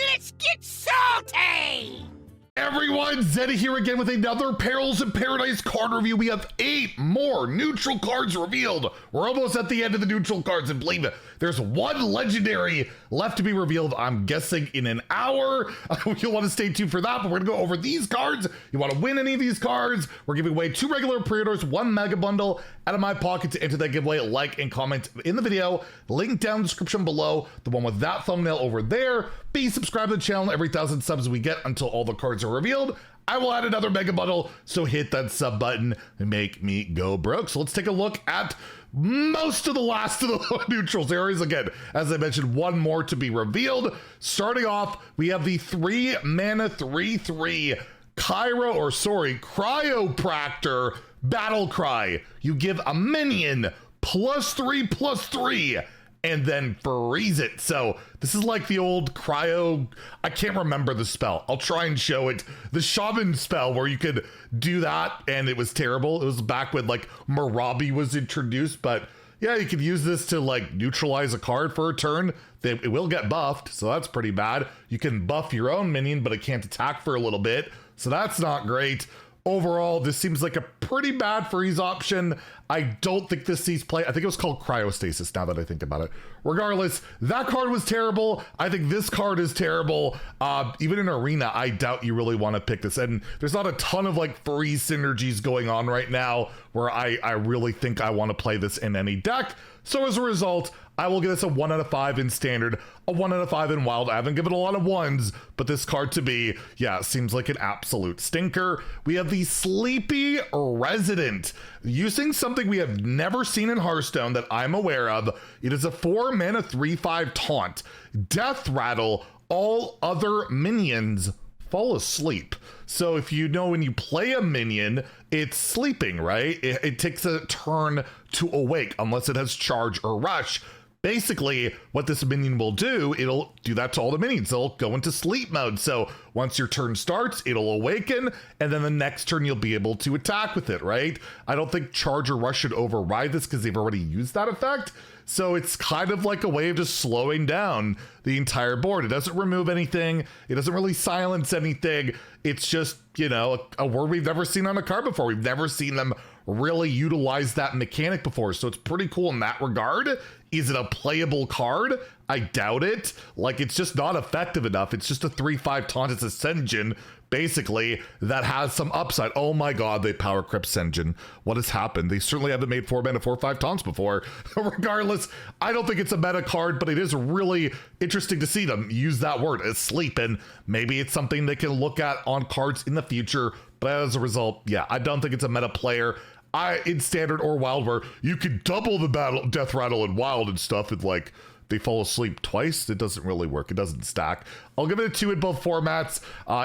Let's get salty! Everyone, Zeddy here again with another Perils in Paradise card review. We have 8 more neutral cards revealed. We're almost at the end of the neutral cards, and believe it, there's one legendary left to be revealed, I'm guessing in an hour. You'll want to stay tuned for that, but we're gonna go over these cards. You want to win any of these cards? We're giving away 2 regular pre-orders, 1 mega bundle out of my pocket. To enter that giveaway, like and comment in the video. Link down in the description below, the one with that thumbnail over there. Be subscribed to the channel. Every 1,000 subs we get until all the cards are revealed, I will add another mega bundle, so hit that sub button and make me go broke. So let's take a look at most of the last of the neutrals. There is, again, as I mentioned, 1 more to be revealed. Starting off, we have the 3 mana 3/3 Cryopractor Battle Cry. You give a minion +3/+3 and then freeze it. So this is like the old cryo, I can't remember the spell. I'll try and show it. The shaman spell where you could do that and it was terrible. It was back when like Marabi was introduced, but yeah, you could use this to like neutralize a card for a turn. It will get buffed, so that's pretty bad. You can buff your own minion, but it can't attack for a little bit, so that's not great. Overall, this seems like a pretty bad freeze option. I don't think this sees play. I think it was called Cryostasis now that I think about it. Regardless, that card was terrible. I think this card is terrible. Even in Arena, I doubt you really want to pick this. And there's not a ton of like freeze synergies going on right now where I really think I want to play this in any deck. So as a result, I will give this a 1 out of 5 in standard, a 1 out of 5 in wild. I haven't given a lot of 1s, but this card to me, yeah, seems like an absolute stinker. We have the Sleepy Resident, using something we have never seen in Hearthstone that I'm aware of. It is a 4 mana 3/5 taunt. Death Rattle all other minions fall asleep. So if you know when you play a minion, it's sleeping, right? It takes a turn to awake unless it has charge or rush. Basically, what this minion will do, it'll do that to all the minions. They'll go into sleep mode. So once your turn starts, it'll awaken, and then the next turn you'll be able to attack with it, right? I don't think charge or rush should override this because they've already used that effect. So it's kind of like a way of just slowing down the entire board. It doesn't remove anything. It doesn't really silence anything. It's just, you know, a word we've never seen on a card before. We've never seen them really utilize that mechanic before. So it's pretty cool in that regard. Is it a playable card? I doubt it. Like, it's just not effective enough. It's just a 3/5 taunt. It's a Senjin, basically, that has some upside. Oh my god, they power crept Senjin. What has happened? They certainly haven't made 4 mana 4/5 taunts before. Regardless, I don't think it's a meta card, but it is really interesting to see them use that word, asleep, and maybe it's something they can look at on cards in the future. But as a result, yeah, I don't think it's a meta player. In standard or wild, where you could double the death rattle in wild and stuff, and like they fall asleep twice, it doesn't really work. It doesn't stack. I'll give it a 2 in both formats.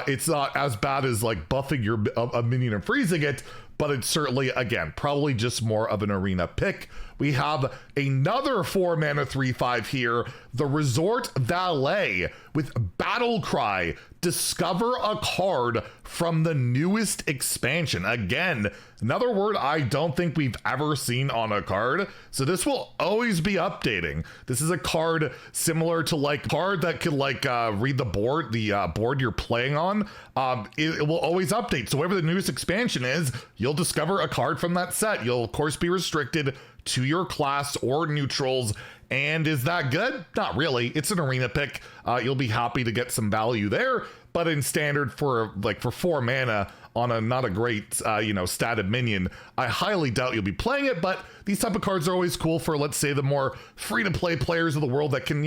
It's not as bad as like buffing a minion and freezing it, but it's certainly, again, probably just more of an arena pick. We have another 4 mana 3/5 here, the Resort Valet with Battle Cry. Discover a card from the newest expansion. Again, another word I don't think we've ever seen on a card. So this will always be updating. This is a card similar to like card that could like read the board you're playing on. It will always update. So whatever the newest expansion is, you'll discover a card from that set. You'll of course be restricted to your class or neutrals. And is that good? Not really. It's an arena pick. You'll be happy to get some value there, but in standard for 4 mana on a not a great statted minion, I highly doubt you'll be playing it. But these type of cards are always cool for, let's say, the more free-to-play players of the world that can,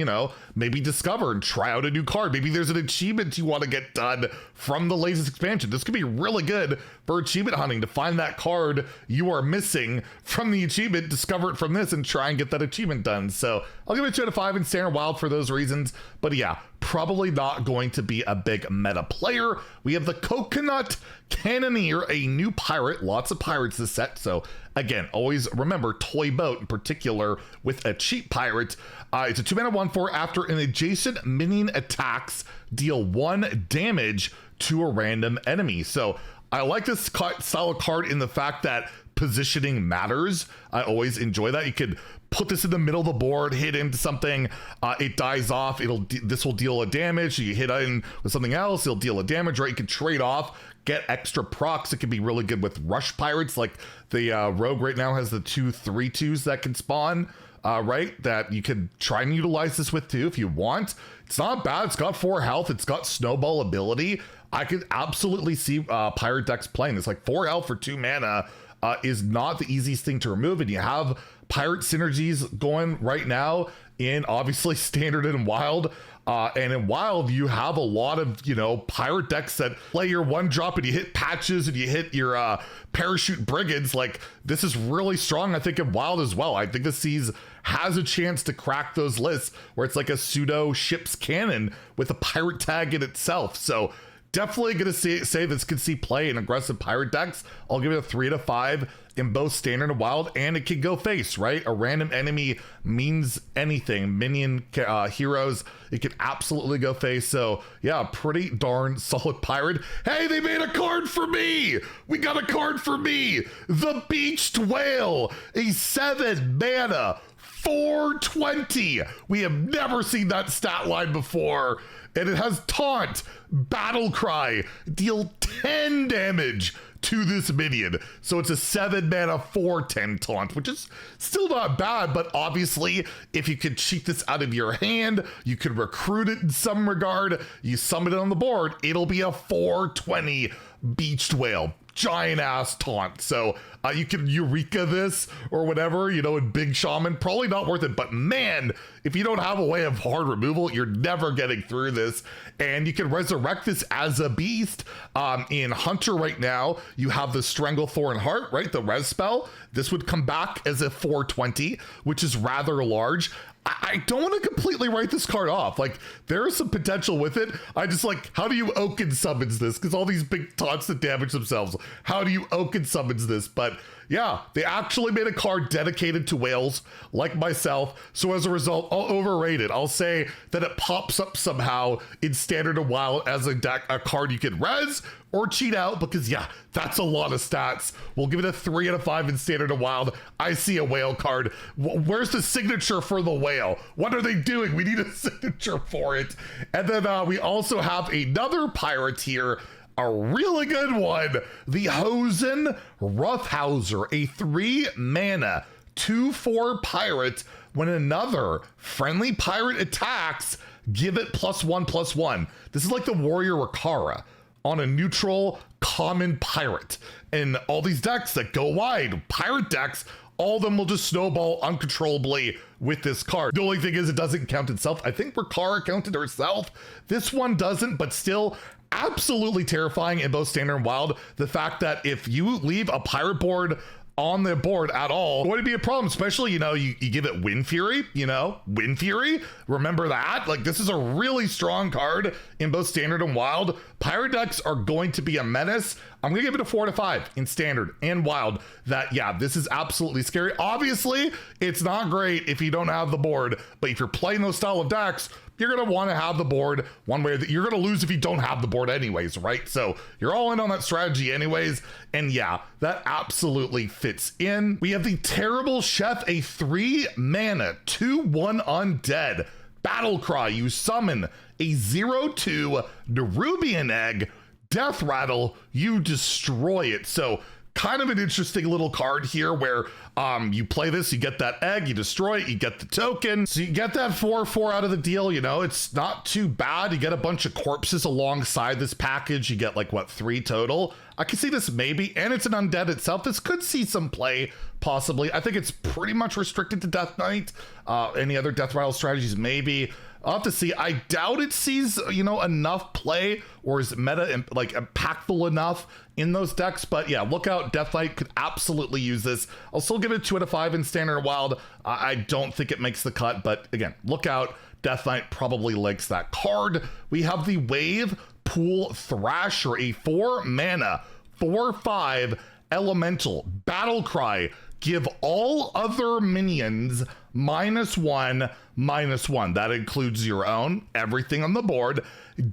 maybe discover and try out a new card. Maybe there's an achievement you want to get done from the latest expansion. This could be really good for achievement hunting, to find that card you are missing from the achievement, discover it from this, and try and get that achievement done. So I'll give it a 2 out of 5 in standard wild for those reasons. But yeah, probably not going to be a big meta player. We have the Coconut Cannoneer, a new pirate. Lots of pirates this set. So again, always remember Toy Boat in particular with a cheap pirate. It's a 2 mana 1/4. After an adjacent minion attacks, deal 1 damage to a random enemy. So I like this style of card in the fact that positioning matters. I always enjoy that. You could put this in the middle of the board, hit into something, it dies off. This will deal a damage. You hit in with something else, it'll deal a damage, right? You can trade off, get extra procs. It can be really good with rush pirates. Like the rogue right now has the 2/3/2s that can spawn, right? That you could try and utilize this with too if you want. It's not bad. It's got 4 health. It's got snowball ability. I could absolutely see pirate decks playing this. Like 4 health for 2 mana is not the easiest thing to remove, and you have pirate synergies going right now in obviously standard and wild. And in wild, you have a lot of, pirate decks that play your 1-drop and you hit patches and you hit your parachute brigands. Like, this is really strong, I think, in wild as well. I think the Seas has a chance to crack those lists where it's like a pseudo ship's cannon with a pirate tag in itself. So definitely going to say this could see play in aggressive pirate decks. I'll give it a 3 out of 5 in both standard and wild, and it can go face, right? A random enemy means anything. Minion heroes, it can absolutely go face. So yeah, pretty darn solid pirate. Hey, they made a card for me. We got a card for me. The Beached Whale, a 7 mana, 420. We have never seen that stat line before. And it has taunt, battle cry, deal 10 damage to this minion. So it's a 7 mana 4/10 taunt, which is still not bad, but obviously if you could cheat this out of your hand, you could recruit it in some regard, you summon it on the board, it'll be a 420 Beached Whale. Giant ass taunt. So you can Eureka this or whatever, in Big Shaman. Probably not worth it, but man, if you don't have a way of hard removal, you're never getting through this. And you can resurrect this as a beast. In Hunter right now, you have the Stranglethorn Heart, right? The res spell. This would come back as a 420, which is rather large. I don't want to completely write this card off. Like, there is some potential with it. I just how do you Oaken summons this? Because all these big taunts that damage themselves. How do you Oaken summons this? But yeah, they actually made a card dedicated to whales, like myself. So as a result, I'll overrate it. I'll say that it pops up somehow in standard and wild as a card you can res or cheat out, because yeah, that's a lot of stats. We'll give it a 3 out of 5 in standard and wild. I see a whale card. Where's the signature for the whale? What are they doing? We need a signature for it. And then we also have another pirate here, a really good one, the Hun Roughhouser, a 3 mana 2/4 pirate. When another friendly pirate attacks, give it +1/+1. This is like the Warrior Rakara on a neutral common pirate. And all these decks that go wide, pirate decks, all of them will just snowball uncontrollably with this card. The only thing is it doesn't count itself. I think Rakara counted herself. This one doesn't, but still absolutely terrifying in both standard and wild. The fact that if you leave a pirate board on the board at all, would it be a problem? Especially, you give it Wind Fury, Wind Fury. Remember that? Like, this is a really strong card in both standard and wild. Pirate decks are going to be a menace. I'm gonna give it a 4 out of 5 in standard and wild. Yeah, this is absolutely scary. Obviously, it's not great if you don't have the board, but if you're playing those style of decks, you're going to want to have the board one way or you're going to lose if you don't have the board anyways, right? So you're all in on that strategy anyways. And yeah, that absolutely fits in. We have the Terrible Chef, a 3 mana 2/1 undead battle cry. You summon a 0/2 Nerubian egg, death rattle, you destroy it. So kind of an interesting little card here where you play this, you get that egg, you destroy it, you get the token. So you get that 4/4 out of the deal, it's not too bad. You get a bunch of corpses alongside this package. You get 3 total. I can see this maybe, and it's an undead itself. This could see some play, possibly. I think it's pretty much restricted to Death Knight. Any other Death Rattle strategies, maybe. I'll have to see. I doubt it sees, enough play, or is meta impactful enough in those decks. But yeah, look out. Death Knight could absolutely use this. I'll still give it 2 out of 5 in standard and wild. I don't think it makes the cut, but again, look out. Death Knight probably likes that card. We have the Wave Pool Thrasher, a 4 mana 4/5 elemental battle cry. Give all other minions -1/-1. That includes your own, everything on the board.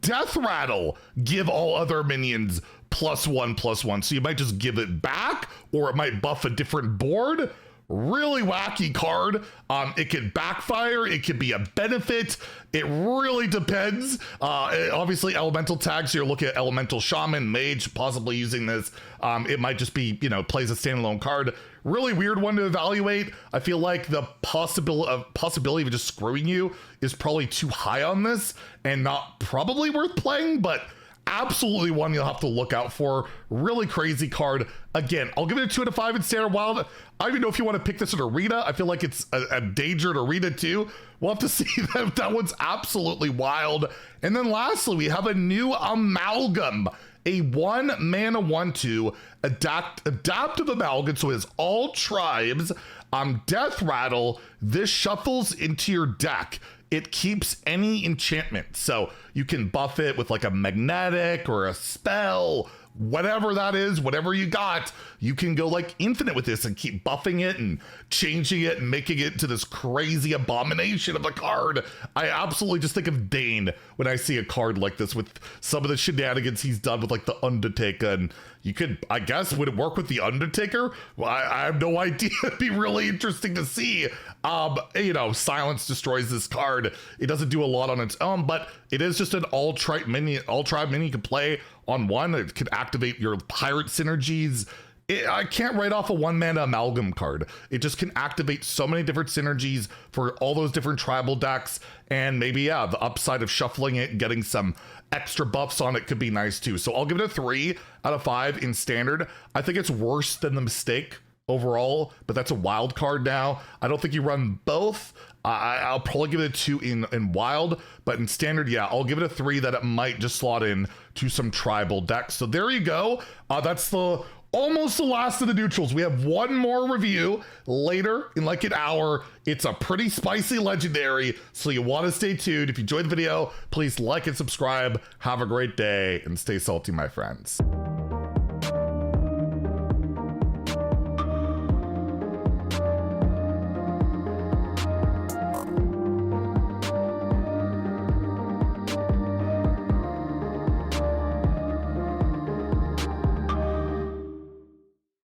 Death Rattle, give all other minions +1/+1. So you might just give it back, or it might buff a different board. really wacky card. It can backfire, it could be a benefit. It really depends. Obviously, elemental tags, you're looking at elemental shaman, mage, possibly using this. It might just be, plays a standalone card. Really weird one to evaluate. I feel like the possibility of just screwing you is probably too high on this and not probably worth playing, but absolutely one you'll have to look out for. Really crazy card. Again, I'll give it a 2 out of 5 in standard wild. I don't even know if you want to pick this in Arena. I feel like it's a danger to Arena too. We'll have to see that one's absolutely wild. And then lastly, we have a new Amalgam. A 1-mana 1/2 adaptive Amalgam, so it has all tribes. Death Rattle. This shuffles into your deck. It keeps any enchantment, so you can buff it with like a magnetic or a spell, whatever that is, whatever you got. You can go like infinite with this and keep buffing it and changing it and making it to this crazy abomination of a card. I absolutely just think of Dane when I see a card like this with some of the shenanigans he's done with like the Undertaker. And you could, I guess, would it work with the Undertaker? Well, I have no idea. It'd be really interesting to see. Silence destroys this card. It doesn't do a lot on its own, but it is just an all-tribe mini you can play on one. It could activate your pirate synergies. I can't write off a 1-mana Amalgam card. It just can activate so many different synergies for all those different tribal decks. And maybe, the upside of shuffling it and getting some extra buffs on it could be nice too. So I'll give it a 3 out of 5 in standard. I think it's worse than the Mistake overall, but that's a wild card now. I don't think you run both. I'll probably give it a 2 in wild, but in standard, I'll give it a 3 that it might just slot in to some tribal decks. So there you go. That's almost the last of the neutrals. We have one more review later in like an hour. It's a pretty spicy legendary, so you want to stay tuned. If you enjoyed the video, please like and subscribe. Have a great day and stay salty, my friends.